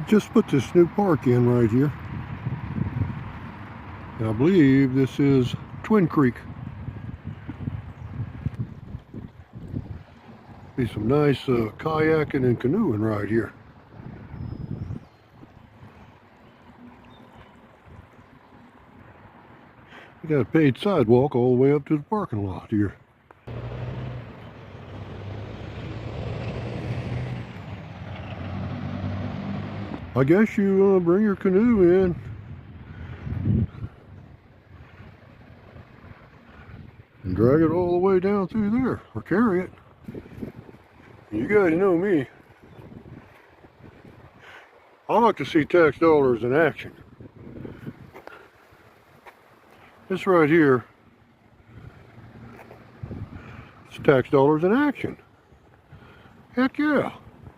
Just put this new park in right here. I believe this is Twin Creek. Be some nice kayaking and canoeing right here. We got a paved sidewalk all the way up to the parking lot here. I guess you bring your canoe in. And drag it all the way down through there, or carry it. You guys know me. I like to see tax dollars in action. This right here, it's tax dollars in action. Heck yeah.